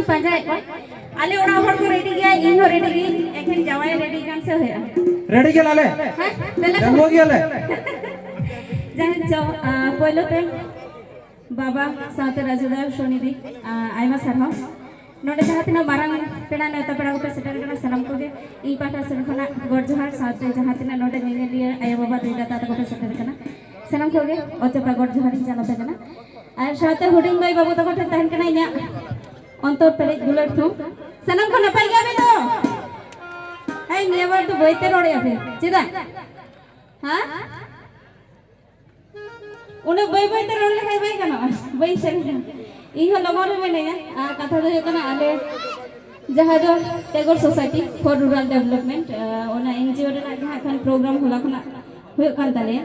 पंजाय को आले ओड़ा हर को रेडी गया इन हो रेडी गई एखन जावाय रेडी कान से होया रेडी के लाले हां पहले हो गया ले जहां जो पहले ते बाबा साथे राजुदा सोनीदी आयमा सरहा नोडे जहां तिना मारंग पेड़ा नेता पेड़ा को सेटर करना सलाम को गे ई पाटा से खना गोड जोहार साथे जहां तिना नोडे ने लिए आया बाबा दे दाता को सेटर करना सलाम को गे ओचपा गोड जोहार चलाते करना और साथे हुडिंग भाई बाबू तको तहन करना इना अंतर पेरेज दुलर थू सलाम को नपाई गया तो ए नेवर तो बोइते रोड़े अबे चिदा हां उन्हें बई बई ते रोड़ लेखाय बई कना बई सेन इहो लगन में नहीं है कथा दो कना आले जहां जो Tagore society for rural development ओना एनजीओ रे जहां खान प्रोग्राम होला खना हुय कान ताले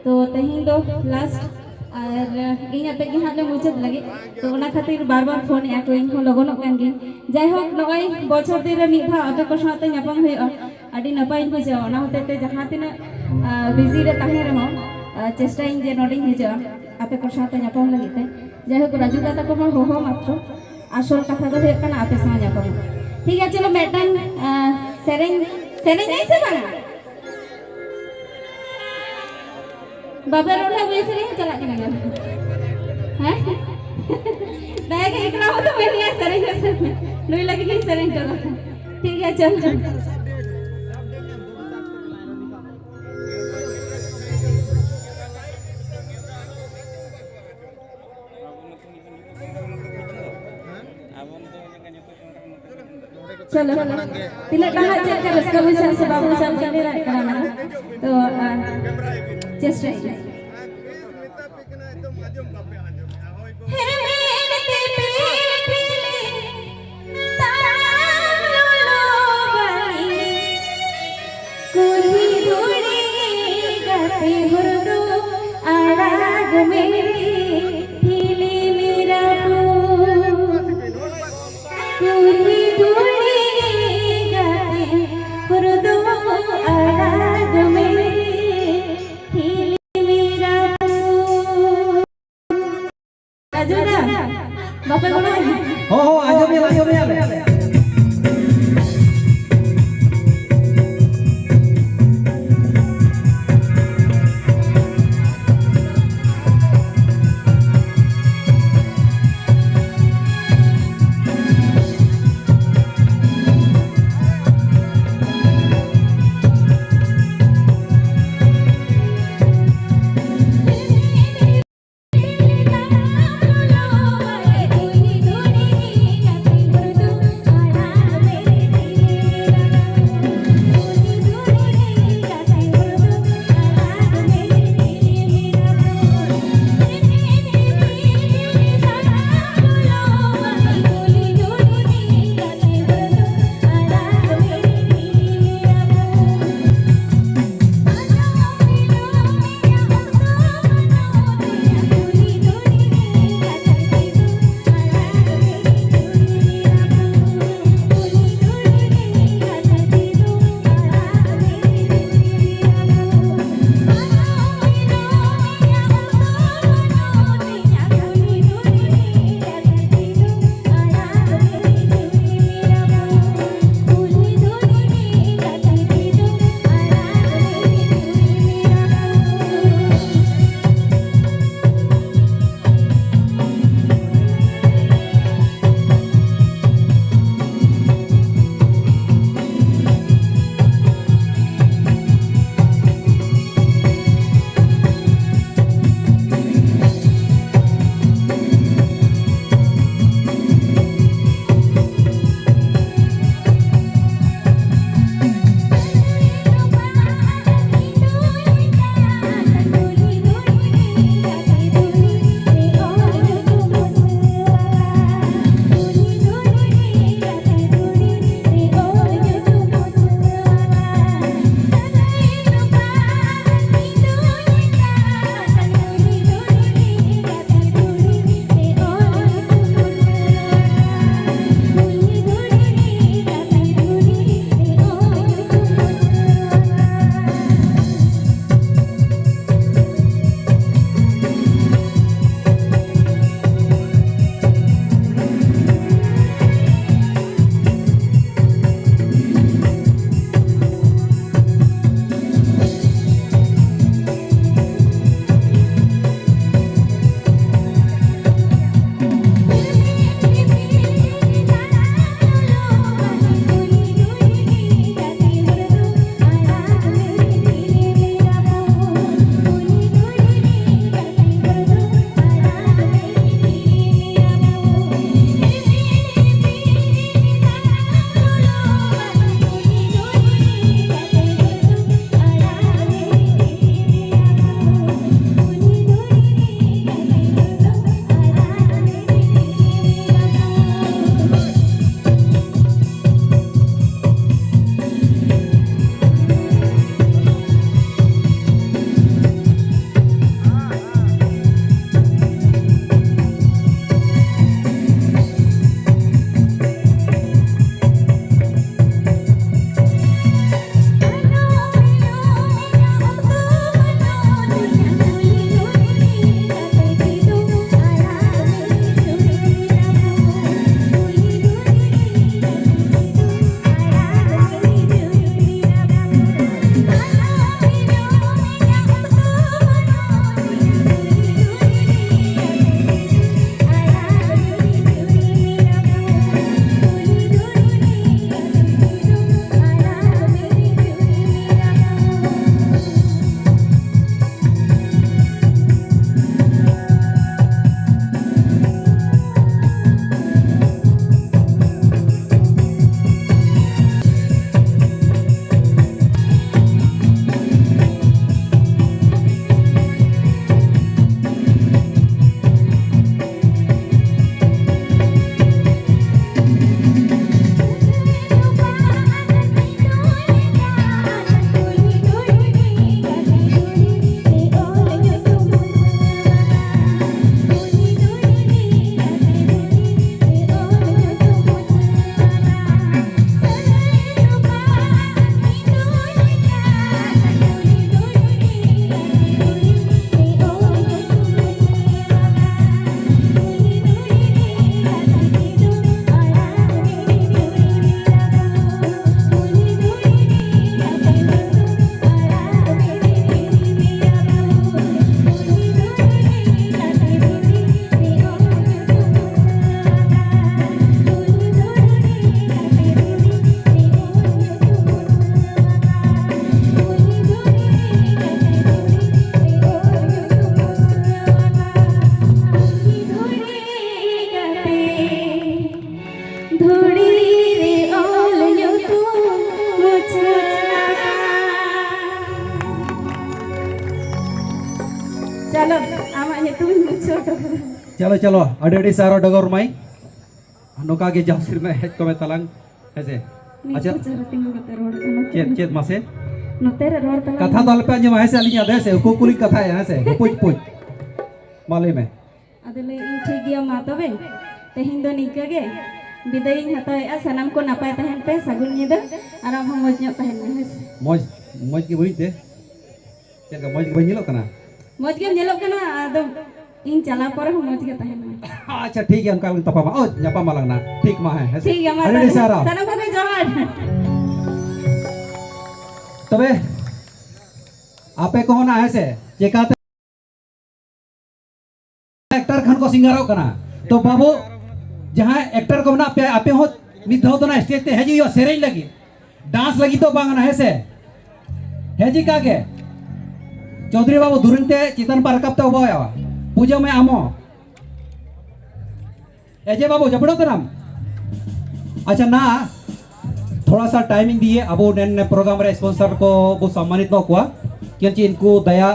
तो तही दो लास्ट और इना ते हाथ ले मुचत लगे तो ओना खातिर बार बार फोन या तो इहो लगन कान गे जाय हो नगय बछर दिन रे मिठा अटे को साथे न्यापम हुय आडी नपाई बुझे ओना होते ते जहां तिना बिजी रे ताहे रहो चेष्टा इन जे नोडिंग हिजो आपे को साथे न्यापम लगिते जाय हो राजू दादा को हो मात्र आसल कथा दो हे कना आपे सा न्यापम ठीक है चलो मैडम सेरेंग सेरेंग नहीं से बना बाबा रोला वैसे नहीं चला के लगा हैं बैग एकला हो तो मैं सेरेंग से नहीं लगी कि सेरेंग चलो ठीक है चल चलो तिले कहा चेक कर उसका विचार से बाबू साहब के लिए कराना तो जस्ट राइट हो आजो भी घड़ी रे ऑल यूट्यूब चलो आमा ये तुम मुझे चलो चलो अड़े अड़े सारो डगर माई नोका के जासिर में हेड को में तलांग ऐसे अच्छा चेत चेत मासे नोतेरे रोड तला कथा दल पे अंजम ऐसे अली याद है को कुली कथा है ऐसे पुछ पुछ माले में अदले इन ठीक गया मा तबे तेहिं दो निका गे बिदाई हताय सनम को नपाय तहन पे सगुन निदा आराम हम मौज ᱧᱚᱜ तहन में मौज मौज की वही थे चल मौज की बनिलो कना मौज के नेलो कना आदो इन चला पर हम मौज के तहन में अच्छा ठीक है हम कल तपा ओ ᱧᱟᱯᱟᱢ मालंगना ठीक मा है ठीक है मा अड़े सारा सनम को जोहार तबे आपे को ना ऐसे चेकाते एक्टर खन को सिंगारो कना तो बाबू जहां एक्टर को ना पे आपे हो निध हो तो ना स्टेज ते हेजी सेरेज लगी डांस लगी तो बांग ना ऐसे हेजी का के चौधरी बाबू दुरंते चितन पर रकब तो बाया पूजा में आमो एजे बाबू जबड़ो तो नाम अच्छा ना थोड़ा सा टाइमिंग दिए अब ने प्रोग्राम रे स्पॉन्सर को वो सम्मानित न हुआ क्योंकि इनको दया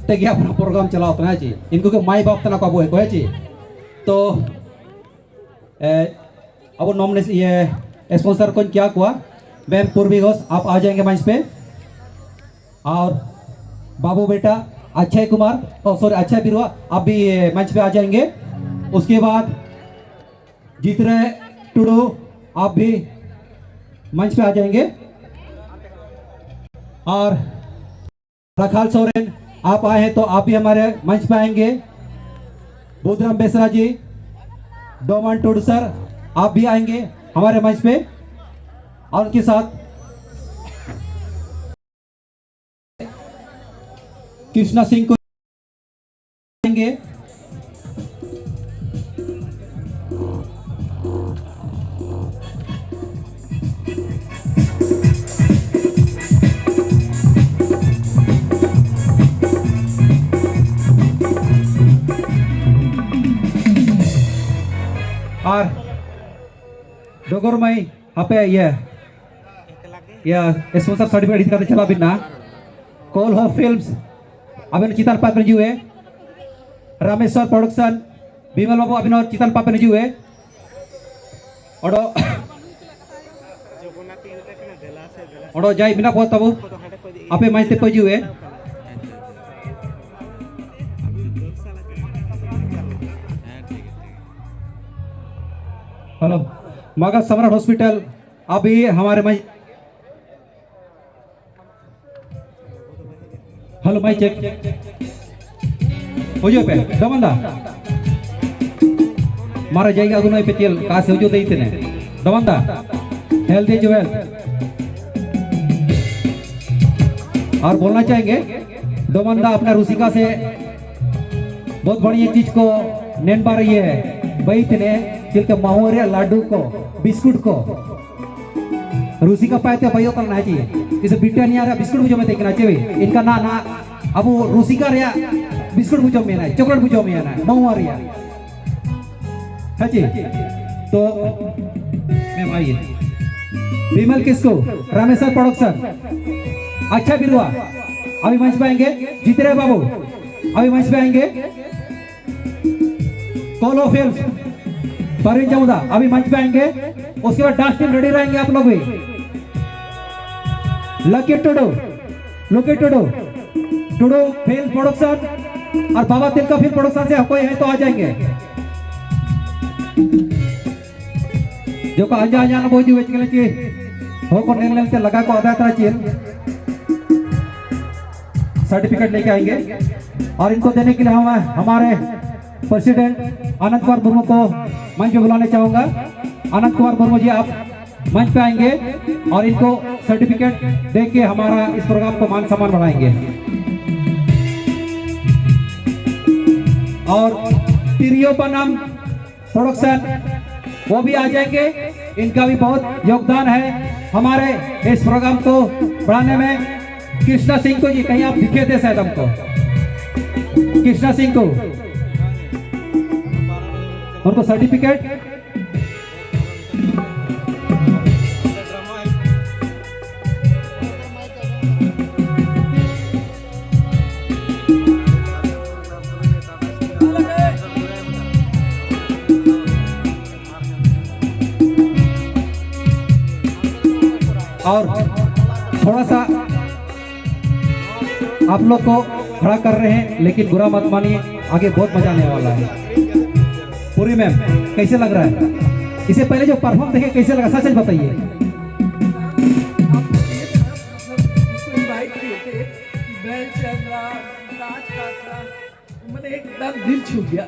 ते गया अपना प्रोग्राम चलाओ तो है जी इनको के माई बाप तना को अब है जी तो अब नॉमिनेशन ये स्पॉन्सर को क्या हुआ मैम पूर्वी घोष आप आ जाएंगे मंच पे और बाबू बेटा अक्षय कुमार और सॉरी अक्षय बिरवा आप भी मंच पे आ जाएंगे उसके बाद जीतरे टुडू आप भी मंच पे आ जाएंगे और रखाल सोरेन आप आए हैं तो आप भी हमारे मंच पे आएंगे बुधराम बेसरा जी डोमन टुडू सर आप भी आएंगे हमारे मंच पे और उनके साथ कृष्णा सिंह को आएंगे और डोगर माई आपे ये स्पॉन्सर सर्टिफिकेट इधर चला बिना कॉल हो फिल्म्स अभिनव चितान पात्र जुए रामेश्वर प्रोडक्शन विमल बाबू अभिनव चितान पात्र जुए ओडो जाई बिना पो तबु आपे माइते पे जुए हेलो मगध सम्राट हॉस्पिटल अभी हमारे माई हेलो माई चेक हो जो पे दमंदा मारा जाएगा गुना पे तेल कहाँ से हो जो दे इतने दमंदा हेल्दी जो है और बोलना चाहेंगे दमंदा अपना रुसिका से बहुत बढ़िया चीज को नेन पा रही है भाई इतने चिल्के माहौरिया लाडू को बिस्कुट को रूसी का पाए थे भाइयों का ना चाहिए इसे ब्रिटानिया रे बिस्कुट मुझे में देखना चाहिए इनका ना ना अब वो रूसी का रे बिस्कुट मुझे में ना चॉकलेट मुझे में ना माहौरिया है जी तो मैं आइए विमल किसको रामेश्वर प्रोडक्शन अच्छा बिरवा अभी मंच पे आएंगे जीतरे बाबू अभी मंच पे आएंगे कोलो फिल्म परिन जमुदा अभी मंच पे आएंगे उसके बाद डांस टीम रेडी रहेंगे आप लोग भी लकी टुडू फिल्म प्रोडक्शन और बाबा तिलका फिल्म प्रोडक्शन से कोई है तो आ जाएंगे जो का अंजा अंजा ना बोझ वेच के लिए हो को नेल लेते लगा को आधा तरह चीज सर्टिफिकेट लेके आएंगे और इनको देने के लिए हम हमारे प्रेसिडेंट आनंद कुमार मुर्मू को मंच पे बुलाने चाहूंगा आनंद कुमार मुर्मू जी आप मंच पे आएंगे और इनको सर्टिफिकेट दे के हमारा इस प्रोग्राम को मान सम्मान बढ़ाएंगे और तिरियो बनम प्रोडक्शन वो भी आ जाएंगे इनका भी बहुत योगदान है हमारे इस प्रोग्राम को बढ़ाने में कृष्णा सिंह को जी कहीं आप दिखे थे शायद हमको कृष्णा सिंह को उनको सर्टिफिकेट और थोड़ा सा आप लोग को खड़ा कर रहे हैं, लेकिन बुरा मत मानिए, आगे बहुत मजा आने वाला है। पूरी मैम कैसे लग रहा है? इससे पहले जो परफॉर्म देखे कैसे लगा, सच बताइए। मैंने एकदम दिल छू गया,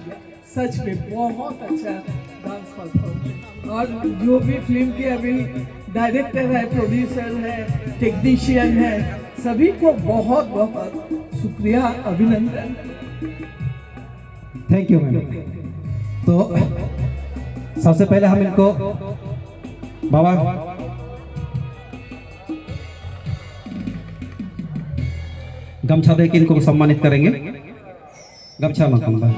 सच में बहुत अच्छा डांस परफॉर्मेंस। और जो भी फिल्म के अभी डायरेक्टर है, प्रोड्यूसर है, टेक्नीशियन है, सभी को बहुत बहुत शुक्रिया, अभिनंदन। Thank you ma'am. तो सबसे पहले हम इनको बाबा गमछा देके इनको सम्मानित करेंगे। गमछा मंगवा।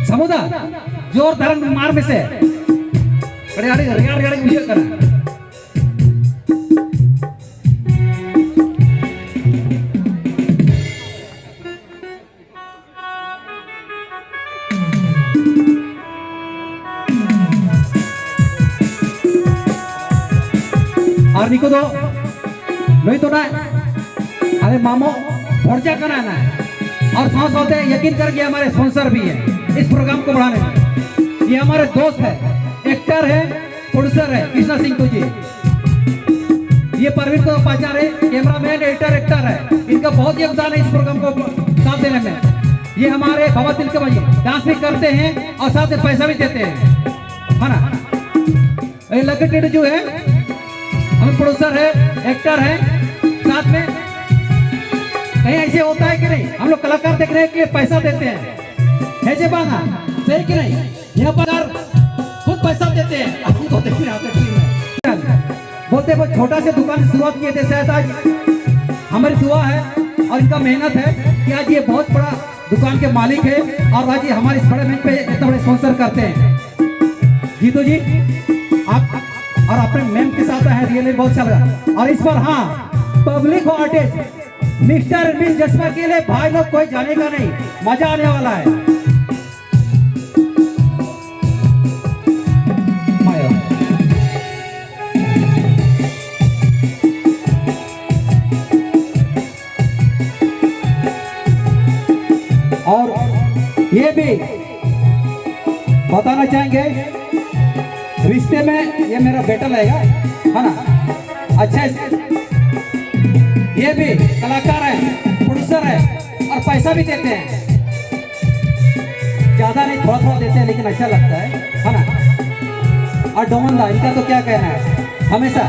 समुदा जोर धरन मार में से अरे अरे अरे अरे अरे मुझे करा। और निको दो नहीं तो ना, अरे मामो भरजा करना ना। और साथ साथ यकीन करके हमारे स्पॉन्सर भी है इस प्रोग्राम को बढ़ाने में। ये हमारे दोस्त है, एक्टर है, प्रोड्यूसर है कृष्णा सिंह तुझी। ये परवीन को पहचान है, कैमरामैन, एडिटर, एक्टर है। इनका बहुत योगदान है इस प्रोग्राम को साथ देने में। ये हमारे बाबा तिलक भाई डांस भी करते हैं और साथ में पैसा भी देते हैं, है ना। ये लकी टेडू जो है हम प्रोड्यूसर है, एक्टर है, साथ में कहीं ऐसे होता है कि नहीं, हम लोग कलाकार देखने के लिए पैसा देते हैं, है जे बाना सही कि नहीं। यहाँ पर खुद पैसा देते हैं, आपको देखने आते हैं। बोलते बहुत छोटा से दुकान से शुरुआत किए थे, शायद आज हमारी दुआ है और इनका मेहनत है कि आज ये बहुत बड़ा दुकान के मालिक है और आज ये हमारे इस बड़े मंच पे इतना बड़े स्पॉन्सर करते हैं। जीतू जी आप और अपने मैम के साथ है, रियली बहुत अच्छा लगा। और इस बार हाँ पब्लिक हो artist mister and miss Jaspa के लिए भाई लोग कोई जानेगा नहीं, मजा आने वाला है। और ये भी बताना चाहेंगे, रिश्ते में ये मेरा बेटा लगेगा, है ना। अच्छा ये भी कलाकार है, प्रोड्यूसर है और पैसा भी देते हैं। ज्यादा नहीं, थोड़ा थोड़ा देते हैं, लेकिन अच्छा लगता है ना। और डोमनदा इनका तो क्या कहना है, हमेशा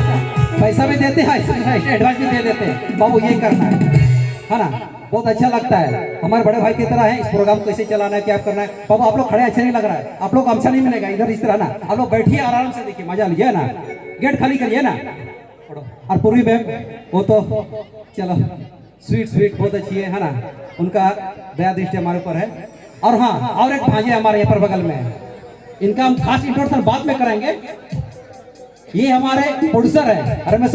पैसा भी देते हैं, एडवांस भी दे देते हैं, बाबू ये करना है ना। बहुत अच्छा लगता है, हमारे बड़े भाई की तरह है। इस प्रोग्राम को कैसे चलाना है, क्या करना है। बाबू आप लोग खड़े अच्छा नहीं लग रहा है, आप लोग अच्छा नहीं मिलेगा इधर इस तरह ना। आप लोग बैठिए आराम से, देखिए मजा लीजिए ना, गेट खाली करिए ना। और पूर्वी मैम वो तो चलो स्वीट स्वीट बहुत अच्छी है ना, उनका दया दृष्टि हमारे ऊपर है। और हाँ और एक भांजे हमारे यहाँ पर बगल में है, इनका हम खास इंट्रोडक्शन बाद में कराएंगे। ये हमारे प्रोड्यूसर है, रमेश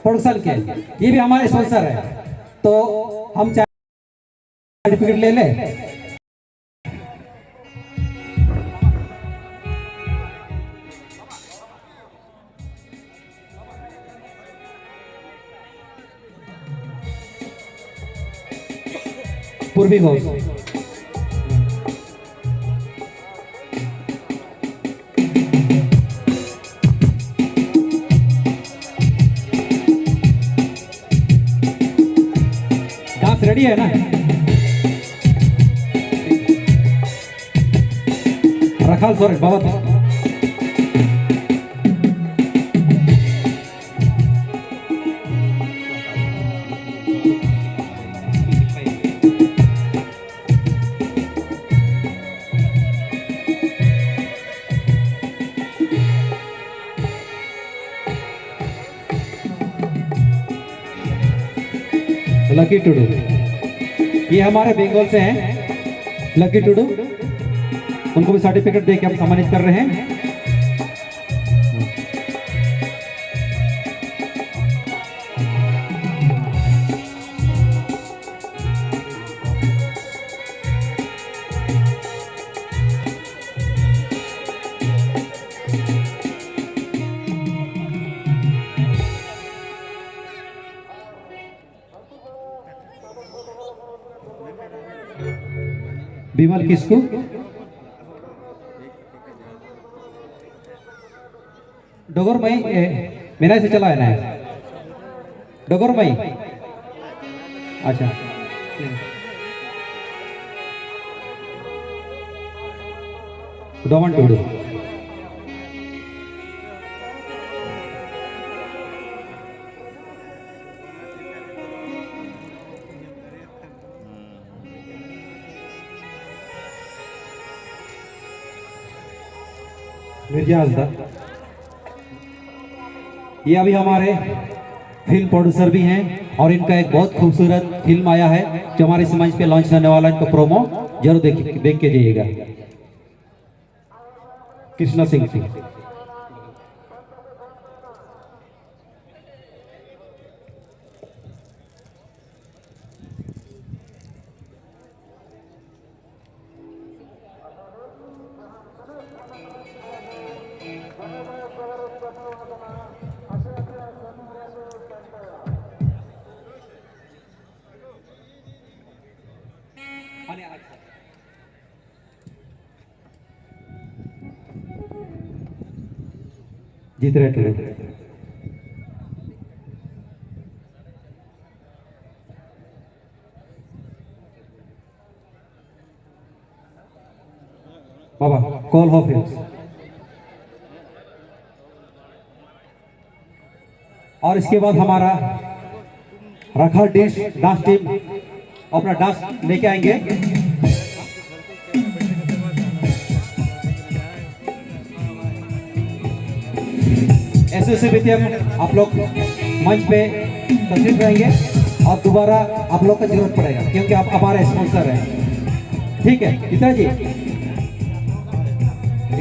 प्रोडक्शन के, ये भी हमारे स्पॉन्सर है। तो हम सर्टिफिकेट ले ले। पूर्वी घोष डांस रेडी है ना। रखाल सोरेन बाबा तो लकी टुडू, ये हमारे बंगाल से हैं लकी टुडू। उनको भी सर्टिफिकेट दे के हम सम्मानित कर रहे हैं। विमल किसको डोगर मई मेरा से चला है ना डोगर मई। अच्छा डोमन टूडू मिर्जा हसदा, ये अभी हमारे फिल्म प्रोड्यूसर भी हैं और इनका एक बहुत खूबसूरत फिल्म आया है जो हमारे इस मंच पे लॉन्च होने वाला है। इनका प्रोमो जरूर देख के जाइएगा। कृष्णा सिंह जी, जीत रहे थे बाबा कॉल हो फिल्म्स। और इसके बाद हमारा रखा डांस टीम अपना डांस लेके आएंगे। ऐसे भी थे आप लोग मंच पे तस्वीर रहेंगे और दोबारा आप लोग का जरूरत पड़ेगा क्योंकि आप हमारे स्पॉन्सर हैं। ठीक है गीता जी,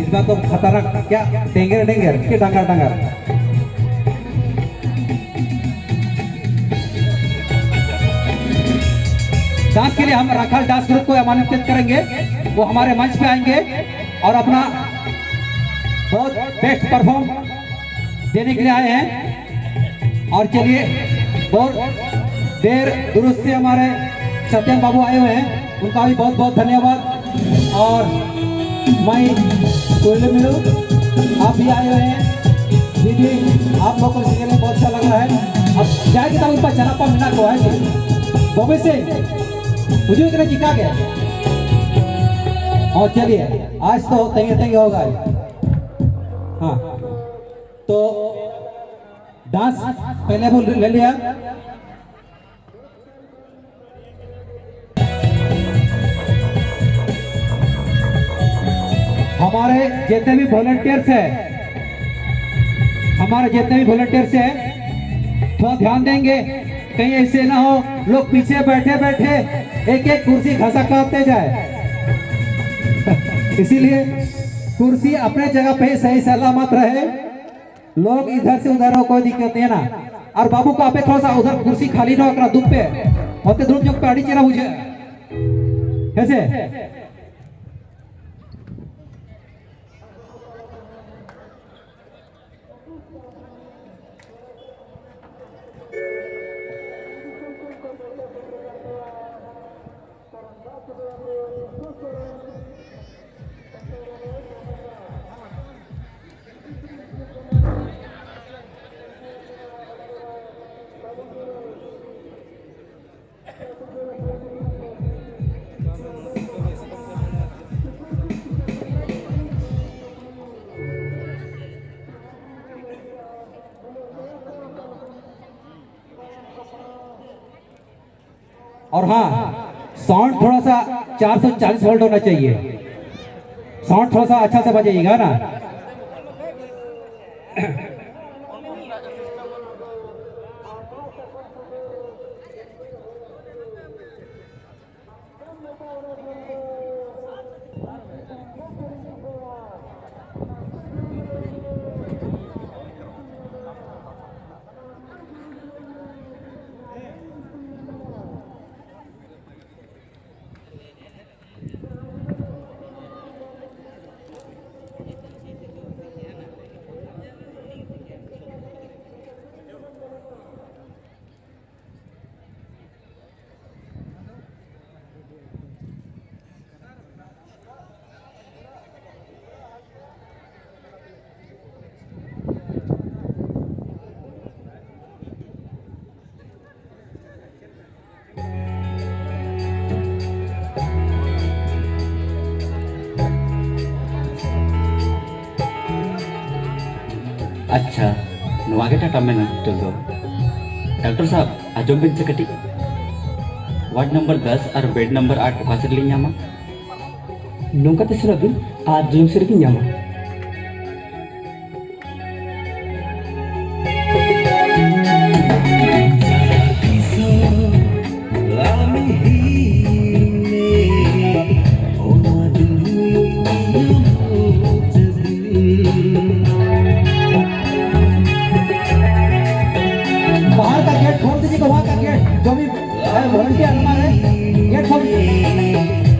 इस बार तो खतरनाक क्या टेंगर टेंगर के डंगर डंगर। डांस के लिए हम राखाल डांस ग्रुप को आमंत्रित करेंगे, वो हमारे मंच पे आएंगे और अपना बहुत बेस्ट परफॉर्म देने के लिए आए हैं। और चलिए बहुत देर दुरुस्त से हमारे सत्यम बाबू आए हुए हैं, उनका भी बहुत बहुत धन्यवाद। और मैं कोयले मिलू आप भी आए हुए हैं दीदी, आप लोगों को सीखने में बहुत अच्छा लग रहा है। अब जाएगी तो उन पर चनापा मिला को है बॉम्बे से मुझे इतना चिका गया। और चलिए आज तो तेंगे तेंगे होगा। हाँ तो डांस पहले वो ले लिया। हमारे जितने भी वॉलंटियर्स हैं थोड़ा ध्यान देंगे, कहीं ऐसे ना हो लोग पीछे बैठे बैठे एक एक कुर्सी घसकाते जाए। इसीलिए कुर्सी अपने जगह पे सही सलामत रहे, लोग इधर से उधर हो, कोई दिक्कत नहीं है ना। और बाबू को आपे थोड़ा सा उधर कुर्सी खाली ना हो दुप पे होते दूर जो गाड़ी चला मुझे कैसे। और हाँ साउंड थोड़ा सा 440 वोल्ट होना चाहिए, साउंड थोड़ा सा अच्छा से बजाइएगा ना। अच्छा नवागे टाटा मेन हॉस्पिटल दो डॉक्टर साहब आजम बिन से कटी वार्ड नंबर 10 और बेड नंबर 8 ओका से लिया मा नौका तेसरा बिन आज जुलूम से रखी न्यामा बाहर का गेट खोल दीजिए, वहाँ का गेट जो भी वॉलंटियर हमारे गेट खोल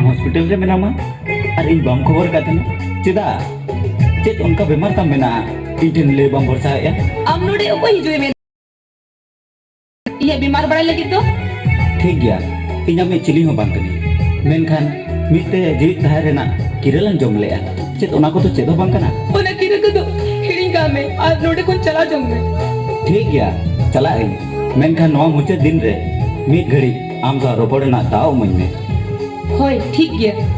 हॉस्पिटल रे मेनामा और इन बम खबर का थे चेदा चेत उनका बीमार तम मेना इठन ले बम भरसा या अब नोडे को हिजुए में ये बीमार बड़ा लगी तो ठीक गया इना में चिली हो बांग कनी मेनखान मिते जीवित थाय रेना किरलन जम ले चेत उना को तो चेदो बांग कना ओना किरे को तो हिडिंग का में आज नोडे को चला जाऊंगे ठीक गया चला आई मेनखान नवा मुचे दिन रे मित घड़ी आम का रोपड़ ना दाव मन में होय ठीक गया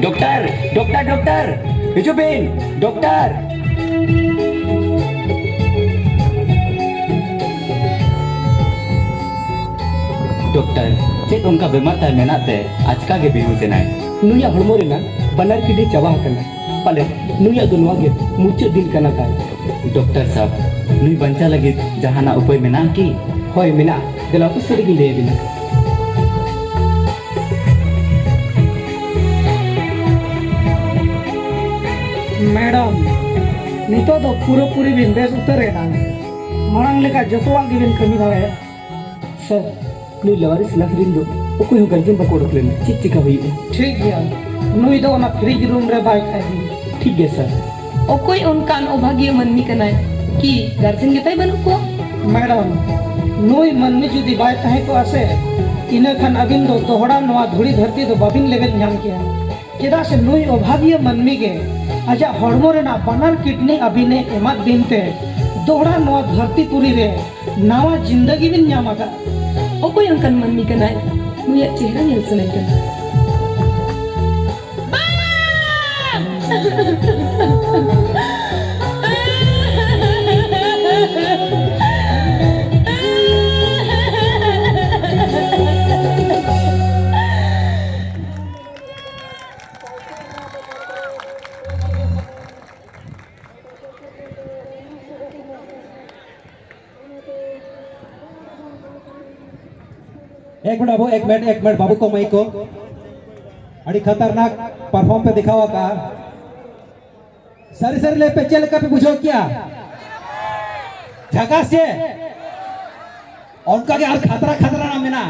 dokter, dokter, dokter. Hijupin, dokter. Dokter, cek onka bemar tay menate, ajka ge bihus enai. नुया हड़मो Raina बनार किडे चाबा हकना पाले नुया दो नवागे मुचे दिन कना काय Dokter sab, nui banca lagi jahana upai menang ki. होय मिना गला को सरी ले बिना मैडम नितो तो पूरी बिन बेस उतर है ना मांग लेका जतवा गिबिन कमी दावे सर नुई लवारिस लखरिन दो ओको हो गर्जन बको डकलेन चिक चिका हुई ठीक गया नुई दो ना फ्रिज रूम रे बाइक खाई ठीक है सर ओकोई उनकान अभाग्य मनमी कनाय कि गार्जियन गेताय बनु को मैडम नुई मन में जुदी बाय कहे को आसे इने खान अबिन दो दोहरा नवा धुड़ी धरती दो बाबिन लेवल ᱧᱟᱢ किया चेदा से नुई अभाग्य मनमी के आजा हड़मो रे ना बनार किडनी अबिने एमा दिनते दोहरा नवा धरती पुरी रे नवा जिंदगी बिन ᱧᱟᱢ आका ओकोई उनकान मनमी कनाय नुया चेहरा नेल सनाय कना एक मिनट बाबू को माइक को अड़ी खतरनाक परफॉर्म पे दिखावा का सरी ले पे चल का पे बुझो क्या झकास से उनका के यार खतरा ना मेना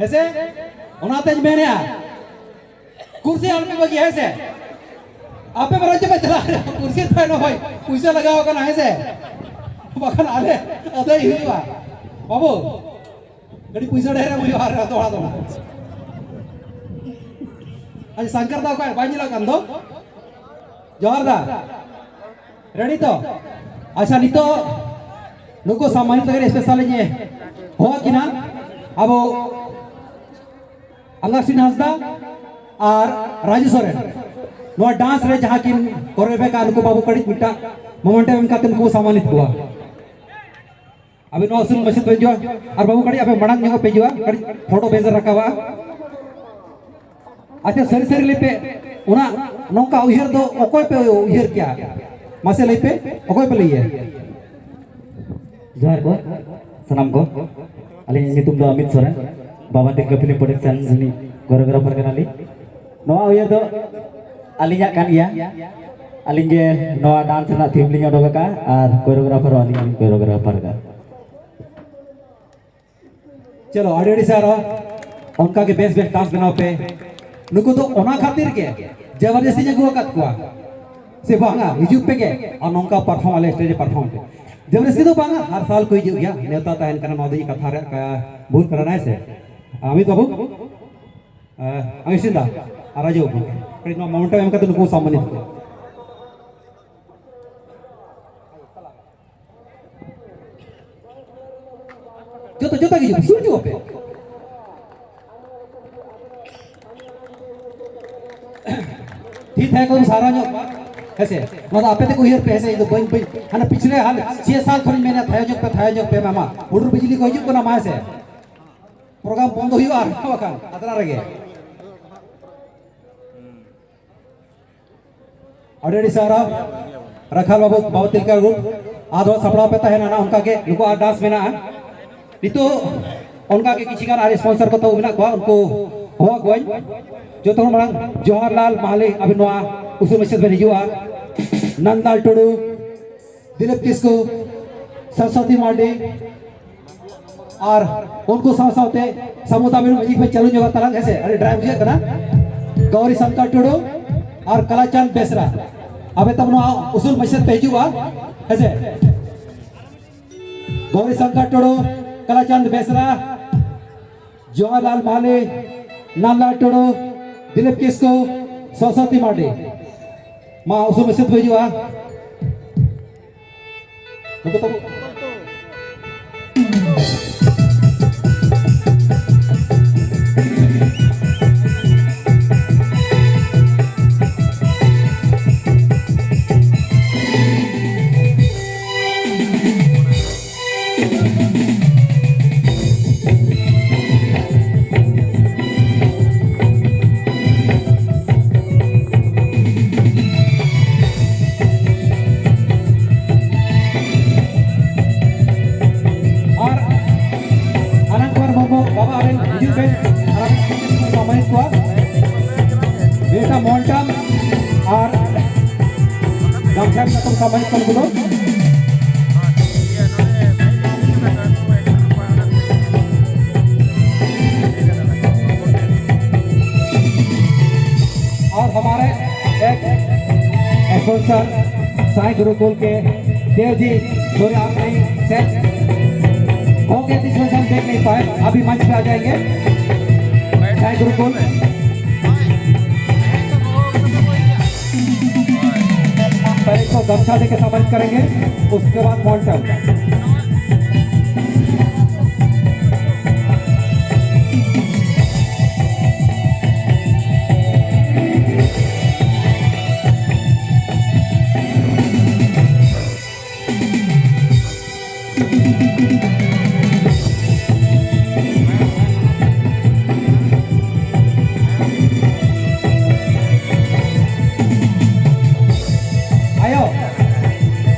ऐसे उनाते मैंने कुर्सी आल पे बगी ऐसे आपे बराजे पे चला कुर्सी पे न होय पैसा लगाओ का ना ऐसे बखन आले अदय हुआ बाबू गड़ी पैसा ढेर मुझे आ रहा थोड़ा आज शंकर दाव का बाजी लगा दो जोहर दा रेडी तो अच्छा नितो नुको सम्मानित करे स्पेशल ने हो कि ना अब अंगासिन हंसदा और राजू सोरेन नो डांस रे जहां किन कोरियोग्राफर का नुको बाबू कड़ी मिटा मोमेंट में इनका तुमको सम्मानित हुआ अभी नो असुल मस्जिद पे जो और बाबू कड़ी अबे मड़ंग जो पे जो कड़ी फोटो बेजर रखा हुआ अच्छा सरी ले पे उना नौका उहिर दो ओकोय पे उहिर क्या मासे ले पे ओकोय पे लिए जोहार को सलाम को अली नितुम दो अमित सोरेन बाबा टेक फिल्म प्रोडक्शन जनी कोरियोग्राफर कनाली नोआ उहिर दो अलिया कान गया अलिंगे नोआ डांस ना थीम लिंग ओडोगा का और कोरियोग्राफर अलिंग कोरियोग्राफर का चलो ऑडियो सर उनका के बेस्ट डांस बनाओ पे नुको तो ओना खातिर के जबरदस्ती ने गुआ कत कुआ से बांगा हिजू पे के और नोंका परफॉर्म वाले स्टेज परफॉर्म पे जबरदस्ती तो बांगा हर साल कोई जो गया नेता तहन करना नौदी कथा रे का भूल करना है से अमित बाबू अमिशिंदा आराजो कड़ी नो माउंट एम का तो नुको सम्मानित जो की सुन जो पे ठीक है कौन सारा जो ऐसे मतलब आपे तो कोई पैसे तो बन है ना पिछले हाल 6 साल खरी मैंने थाया जो पे मामा उडुर बिजली को हिजू को ना मासे प्रोग्राम बंद हुई और बकान अतरा रगे ऑलरेडी सारा रखा बाबू तिलका ग्रुप आदो सपड़ा पे है ना उनका के नुको डांस में ना नितो उनका के किसी का स्पॉन्सर को तो बिना को उनको हुआ कोई जो तो हमारा जवाहरलाल माले अभिनवा उस मस्जिद में हुआ नंदलाल टुडू दिलीप किस्कू सरस्वती मार्डी और उनको साथ समुदाय में चलू जो तलंग ऐसे अरे ड्राइव जो करना गौरी शंकर टुडू और कलाचंद बेसरा अबे तब ना उसूल मस्जिद पे हुआ ऐसे गौरी शंकर टुडू कलाचंद बेसरा जवाहरलाल माले नंदलाल टुडू दिलीप किस्कू सरस्वती मार्डी माँ उस मस्जिद भेजू सामाजिक को बेटा मोंटम और गमछा को सामाजिक को बोलो और हमारे एक स्पॉन्सर साई गुरुकुल के देव जी जो आप नहीं सेट हो गए इस वजह से हम देख नहीं पाए, अभी मंच पे आ जाएंगे साई गुरुकुल। पहले इसको गमछा देके सम्मानित करेंगे, उसके बाद मॉन्टम।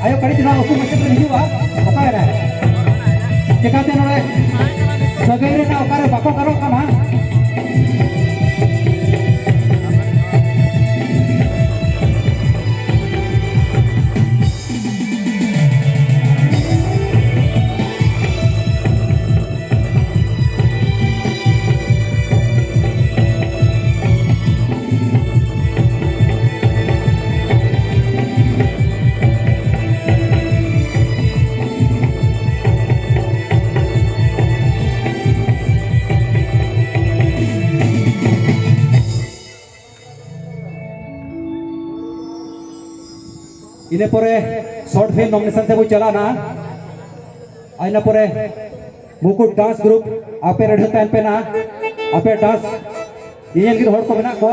ayo kali tina uku macam ni juga, apa ya? Jika tiada orang sebagai orang okar bakal karo kana. इने परे शॉर्ट फिल्म नॉमिनेशन से वो चला ना आइना परे मुकुट डांस ग्रुप आपे रेड पेन पे ना आपे डांस ये गिर हड़ को बना को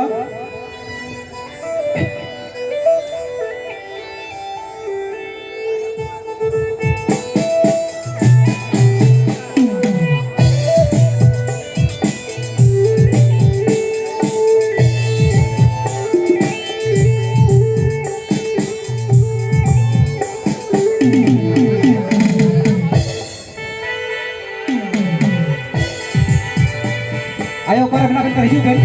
ayo para benar benar hidup kan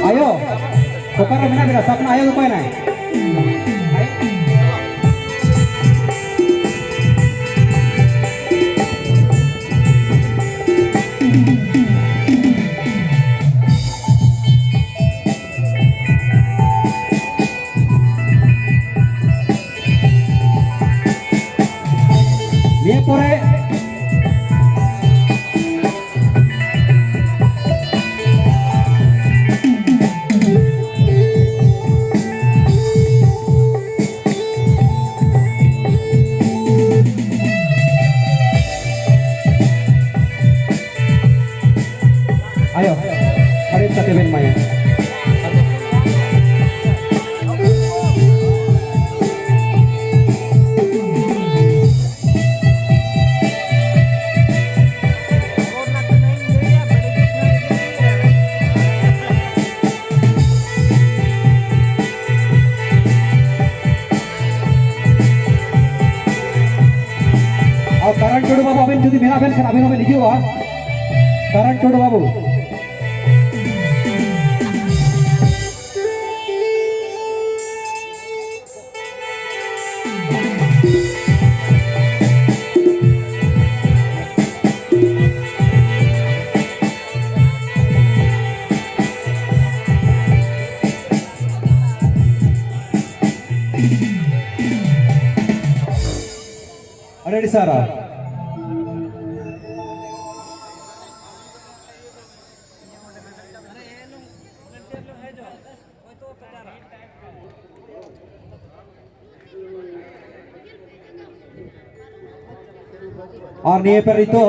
ayo para benar benar sapna ayo kau naik ये पूरे ayo hari kita event maya और करण टोडू बाबू अभी जुदी मेरा बेन खराब अभी लिखियो हुआ करण टोडू बाबू ready Sarah और नीचे पर itu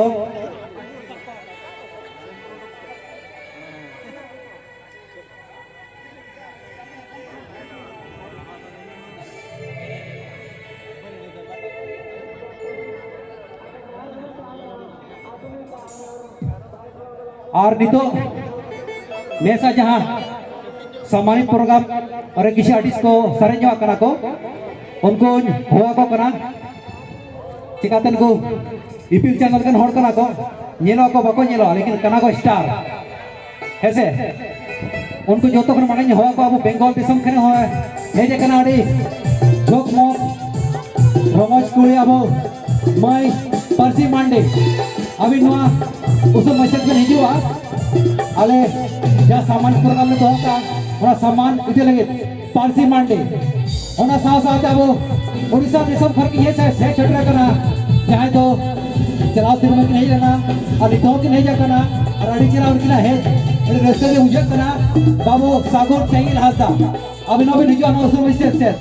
और नितो नेसा जहां सम्मानित प्रोग्राम और किसी आर्टिस्ट को सरेंजवा कना को उनको हुआ को कना चिकातन को इपिल चैनल कन होड़ कना को नेलो को बको नेलो लेकिन कना को स्टार ऐसे उनको जो तो कन माने हुआ को अब बंगाल दिसम खने हो हे जे कना आड़ी जोक मोक रमोज कुड़ी अब मई परसी मांडे अभी नवा उस मस्जिद में हिजुआ आले जा सामान प्रोग्राम में तो का और सामान इधर लगे पारसी मांडे ओना साथ साथ अब उड़ीसा दिसम खर की ये से छटरा करना चाहे तो चलाओ सिर में नहीं रहना और नितो की नहीं जा करना और अड़ी चला उनकी ना है रास्ते में उजक करना बाबू सागोर चाहिए हाथा अभी नो भी निजो ना उस मस्जिद से